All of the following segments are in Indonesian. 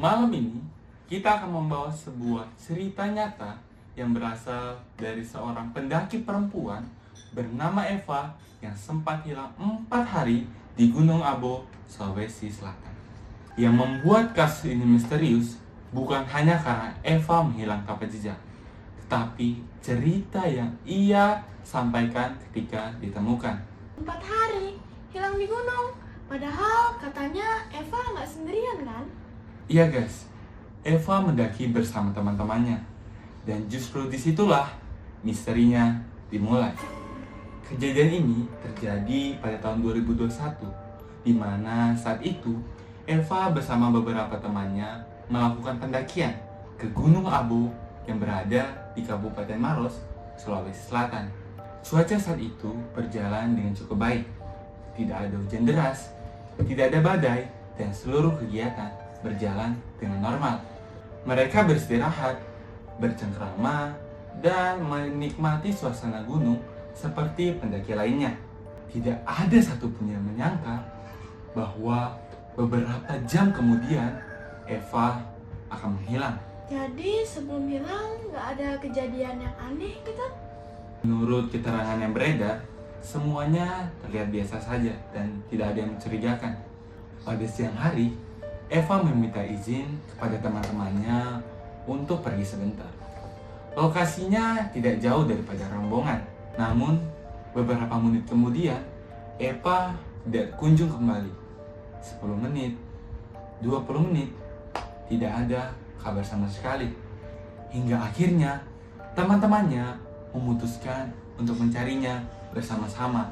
Malam ini, kita akan membawa sebuah cerita nyata yang berasal dari seorang pendaki perempuan bernama Eva yang sempat hilang 4 hari di Gunung Abo, Sulawesi Selatan. Yang membuat kasus ini misterius bukan hanya karena Eva menghilang tanpa jejak, tetapi cerita yang ia sampaikan ketika ditemukan. 4 hari hilang di gunung. Padahal katanya Eva nggak sendirian kan? Iya guys, Eva mendaki bersama teman-temannya. Dan justru disitulah misterinya dimulai. Kejadian ini terjadi pada tahun 2021, di mana saat itu Eva bersama beberapa temannya melakukan pendakian ke Gunung Abu yang berada di Kabupaten Maros, Sulawesi Selatan. Cuaca saat itu berjalan dengan cukup baik. Tidak ada hujan deras, tidak ada badai, dan seluruh kegiatan berjalan dengan normal. Mereka beristirahat, bercengkrama, dan menikmati suasana gunung seperti pendaki lainnya. Tidak ada satupun yang menyangka bahwa beberapa jam kemudian Eva akan menghilang. Jadi sebelum hilang nggak ada kejadian yang aneh gitu? Menurut keterangan yang beredar, semuanya terlihat biasa saja dan tidak ada yang mencurigakan. Pada siang hari, Eva meminta izin kepada teman-temannya untuk pergi sebentar. Lokasinya tidak jauh daripada rombongan. Namun, beberapa menit kemudian, Eva tidak kunjung kembali. 10 menit, 20 menit, tidak ada kabar sama sekali. Hingga akhirnya, teman-temannya memutuskan untuk mencarinya bersama-sama.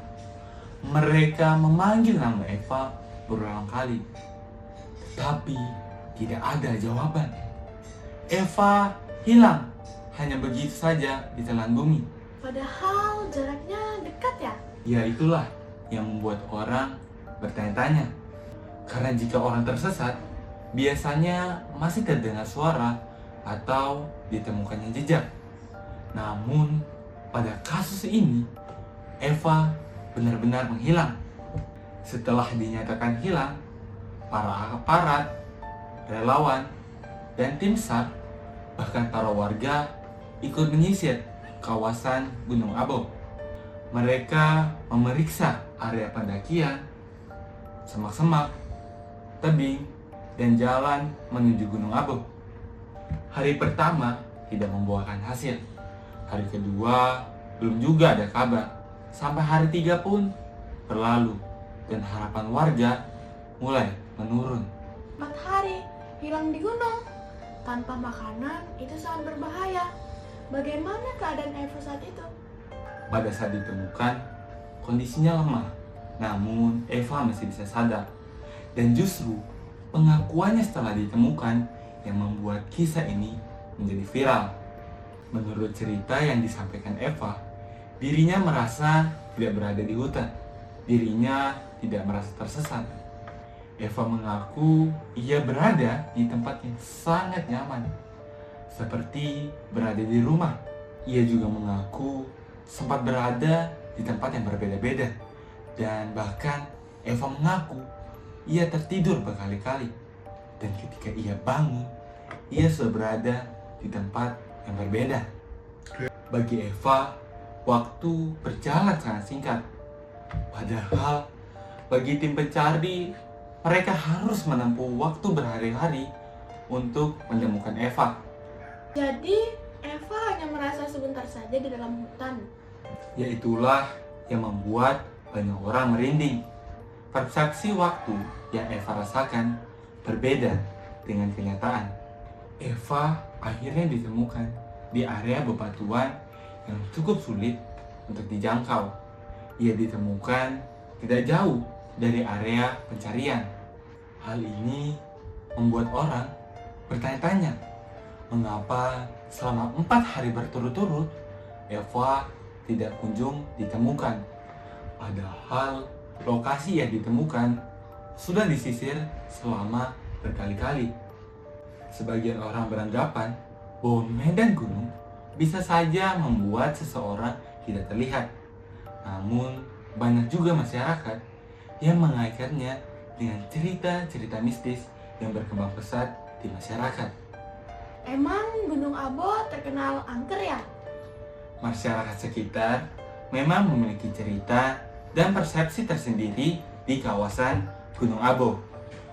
Mereka memanggil nama Eva berulang kali, tapi tidak ada jawaban. Eva hilang hanya begitu saja di telan bumi. Padahal jaraknya dekat ya? Ya itulah yang membuat orang bertanya-tanya. Karena jika orang tersesat, biasanya masih terdengar suara atau ditemukannya jejak. Namun, pada kasus ini, Eva benar-benar menghilang. Setelah dinyatakan hilang, para aparat, relawan, dan tim SAR, bahkan para warga ikut menyisir kawasan Gunung Abo. Mereka memeriksa area pendakian, semak-semak, tebing, dan jalan menuju Gunung Abo. Hari pertama tidak membuahkan hasil. Hari kedua belum juga ada kabar. Sampai hari 3 pun berlalu dan harapan warga mulai menurun. 4 hari hilang di gunung tanpa makanan itu sangat berbahaya. Bagaimana keadaan Eva saat itu? Pada saat ditemukan, kondisinya lemah. Namun Eva masih bisa sadar. Dan justru pengakuannya setelah ditemukan yang membuat kisah ini menjadi viral. Menurut cerita yang disampaikan Eva, dirinya merasa tidak berada di hutan. Dirinya tidak merasa tersesat. Eva mengaku ia berada di tempat yang sangat nyaman, seperti berada di rumah. Ia juga mengaku sempat berada di tempat yang berbeda-beda. Dan bahkan Eva mengaku ia tertidur berkali-kali. Dan ketika ia bangun, ia sudah berada di tempat yang berbeda. Bagi Eva, waktu berjalan sangat singkat. Padahal bagi tim pencari, mereka harus menempuh waktu berhari-hari untuk menemukan Eva. Jadi Eva hanya merasa sebentar saja di dalam hutan. Yaitulah yang membuat banyak orang merinding. Persepsi waktu yang Eva rasakan berbeda dengan kenyataan. Eva akhirnya ditemukan di area bebatuan yang cukup sulit untuk dijangkau. Ia ditemukan tidak jauh dari area pencarian. Hal ini membuat orang bertanya-tanya, mengapa selama 4 hari berturut-turut Eva tidak kunjung ditemukan. Padahal lokasi yang ditemukan sudah disisir selama berkali-kali. Sebagian orang beranggapan bahwa medan gunung bisa saja membuat seseorang tidak terlihat. Namun, banyak juga masyarakat yang mengaitkannya dengan cerita-cerita mistis yang berkembang pesat di masyarakat. Emang Gunung Abo terkenal angker ya? Masyarakat sekitar memang memiliki cerita dan persepsi tersendiri di kawasan Gunung Abo.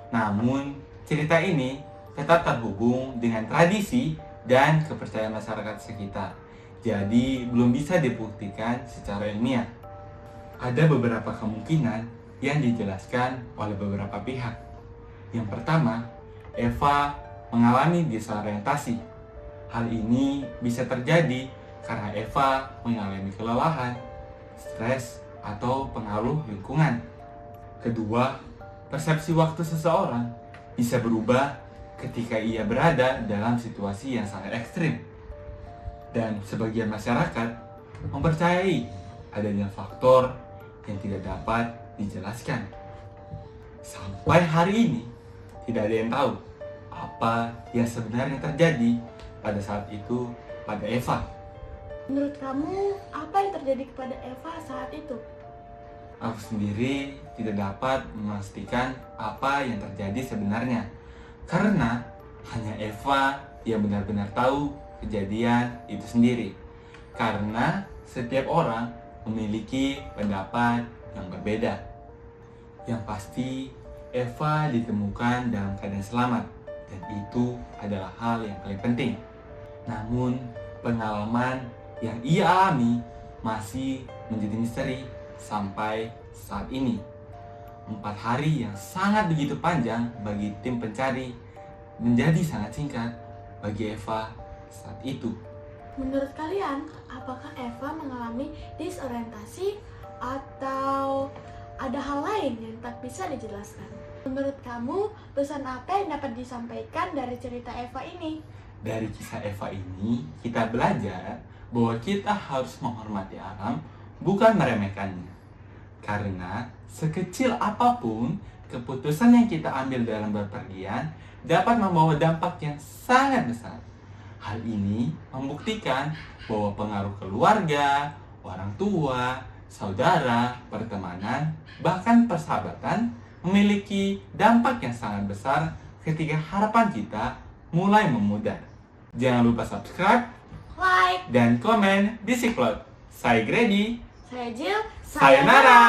Namun, cerita ini tetap terhubung dengan tradisi dan kepercayaan masyarakat sekitar. Jadi, belum bisa dibuktikan secara ilmiah. Ada beberapa kemungkinan yang dijelaskan oleh beberapa pihak. Yang pertama, Eva mengalami disorientasi. Hal ini bisa terjadi karena Eva mengalami kelelahan, stres, atau pengaruh lingkungan. Kedua, persepsi waktu seseorang bisa berubah ketika ia berada dalam situasi yang sangat ekstrim. Dan sebagian masyarakat mempercayai adanya faktor yang tidak dapat dijelaskan. Sampai hari ini, tidak ada yang tahu apa yang sebenarnya terjadi pada saat itu pada Eva. Menurut kamu, apa yang terjadi kepada Eva saat itu? Aku sendiri tidak dapat memastikan apa yang terjadi sebenarnya, karena hanya Eva yang benar-benar tahu kejadian itu sendiri. Karena setiap orang memiliki pendapat yang berbeda. Yang pasti, Eva ditemukan dalam keadaan selamat, dan itu adalah hal yang paling penting. Namun, pengalaman yang ia alami masih menjadi misteri sampai saat ini. 4 hari yang sangat begitu panjang bagi tim pencari menjadi sangat singkat bagi Eva saat itu. Menurut kalian, apakah Eva mengalami disorientasi atau ada hal lain yang tak bisa dijelaskan? Menurut kamu, pesan apa yang dapat disampaikan dari cerita Eva ini? Dari kisah Eva ini, kita belajar bahwa kita harus menghormati alam, bukan meremehkannya. Karena sekecil apapun keputusan yang kita ambil dalam bepergian dapat membawa dampak yang sangat besar. Hal ini membuktikan bahwa pengaruh keluarga, orang tua, saudara, pertemanan, bahkan persahabatan memiliki dampak yang sangat besar ketika harapan kita mulai memudar. Jangan lupa subscribe, Like, dan komen di Siklot. Saya Grady. saya Jill, Sayonara!